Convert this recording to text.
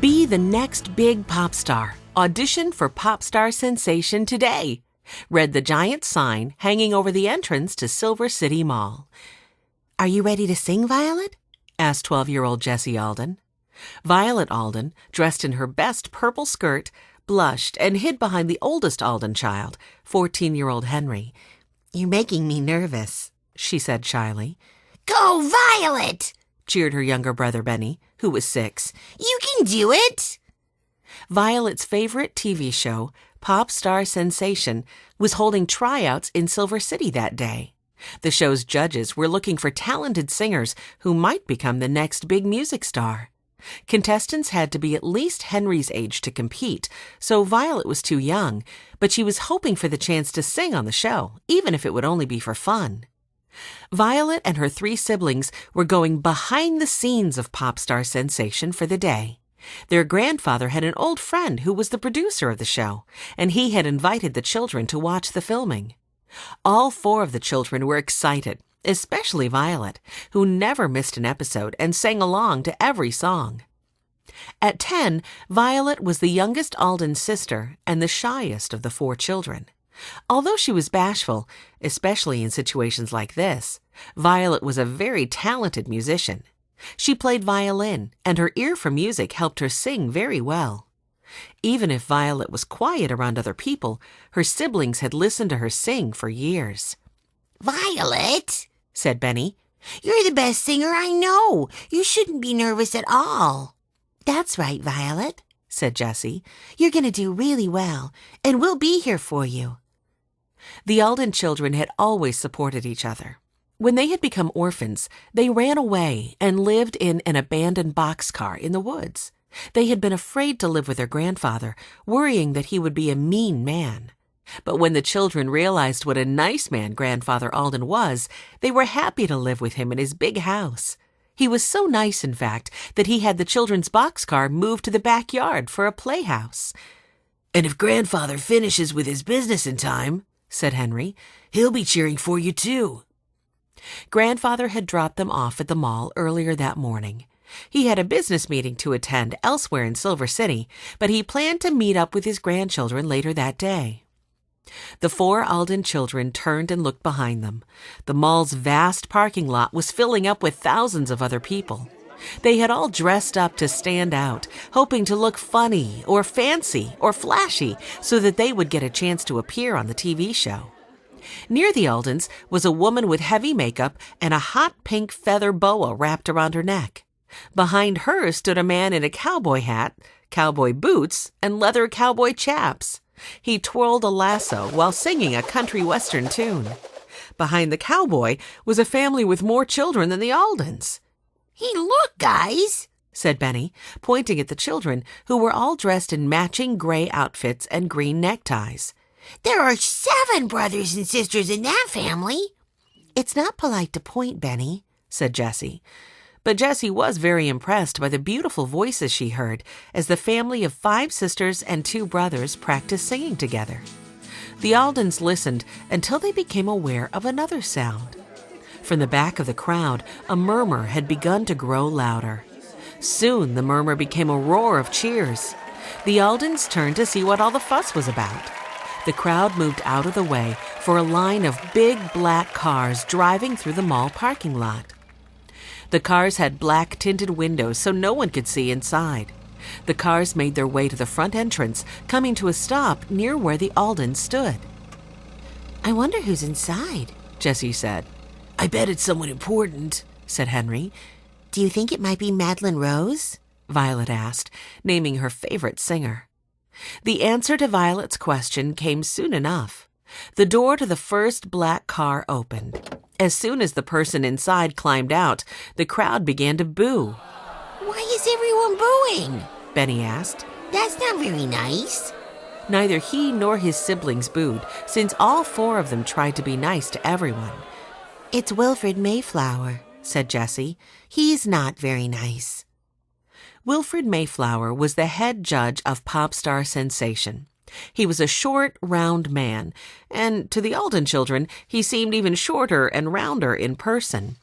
Be the next big pop star. Audition for pop star sensation today. Read the giant sign hanging over the entrance to Silver City Mall. Are you ready to sing, Violet? Asked 12-year-old Jessie Alden. Violet Alden, dressed in her best purple skirt, blushed and hid behind the oldest Alden child, 14-year-old Henry. You're making me nervous, she said shyly. Go, Violet! Cheered her younger brother Benny, who was 6. You can do it! Violet's favorite TV show, Pop Star Sensation, was holding tryouts in Silver City that day. The show's judges were looking for talented singers who might become the next big music star. Contestants had to be at least Henry's age to compete, so Violet was too young, but she was hoping for the chance to sing on the show, even if it would only be for fun. Violet and her 3 siblings were going behind the scenes of Pop Star Sensation for the day. Their grandfather had an old friend who was the producer of the show, and he had invited the children to watch the filming. All 4 of the children were excited, especially Violet, who never missed an episode and sang along to every song. At 10, Violet was the youngest Alden sister and the shyest of the 4 children. Although she was bashful, especially in situations like this, Violet was a very talented musician. She played violin, and her ear for music helped her sing very well. Even if Violet was quiet around other people, her siblings had listened to her sing for years. Violet, said Benny, you're the best singer I know. You shouldn't be nervous at all. That's right, Violet, said Jessie. You're going to do really well, and we'll be here for you. The Alden children had always supported each other. When they had become orphans, they ran away and lived in an abandoned boxcar in the woods. They had been afraid to live with their grandfather, worrying that he would be a mean man. But when the children realized what a nice man Grandfather Alden was, they were happy to live with him in his big house. He was so nice, in fact, that he had the children's boxcar moved to the backyard for a playhouse. And if Grandfather finishes with his business in time, said Henry, he'll be cheering for you too. Grandfather had dropped them off at the mall earlier that morning. He had a business meeting to attend elsewhere in Silver City, but he planned to meet up with his grandchildren later that day. The 4 Alden children turned and looked behind them. The mall's vast parking lot was filling up with thousands of other people. They had all dressed up to stand out, hoping to look funny or fancy or flashy so that they would get a chance to appear on the TV show. Near the Aldens was a woman with heavy makeup and a hot pink feather boa wrapped around her neck. Behind her stood a man in a cowboy hat, cowboy boots, and leather cowboy chaps. He twirled a lasso while singing a country western tune. Behind the cowboy was a family with more children than the Aldens. Hey, look, guys, said Benny, pointing at the children, who were all dressed in matching gray outfits and green neckties. There are 7 brothers and sisters in that family. It's not polite to point, Benny, said Jessie. But Jessie was very impressed by the beautiful voices she heard as the family of 5 sisters and 2 brothers practiced singing together. The Aldens listened until they became aware of another sound. From the back of the crowd, a murmur had begun to grow louder. Soon the murmur became a roar of cheers. The Aldens turned to see what all the fuss was about. The crowd moved out of the way for a line of big black cars driving through the mall parking lot. The cars had black tinted windows so no one could see inside. The cars made their way to the front entrance, coming to a stop near where the Aldens stood. I wonder who's inside, Jessie said. I bet it's someone important, said Henry. Do you think it might be Madlynn Rose? Violet asked, naming her favorite singer. The answer to Violet's question came soon enough. The door to the first black car opened. As soon as the person inside climbed out, the crowd began to boo. Why is everyone booing? Benny asked. That's not very nice. Neither he nor his siblings booed, since all 4 of them tried to be nice to everyone. It's Wilfred Mayflower, said Jessie. He's not very nice. Wilfred Mayflower was the head judge of Pop Star Sensation. He was a short, round man, and to the Alden children, he seemed even shorter and rounder in person.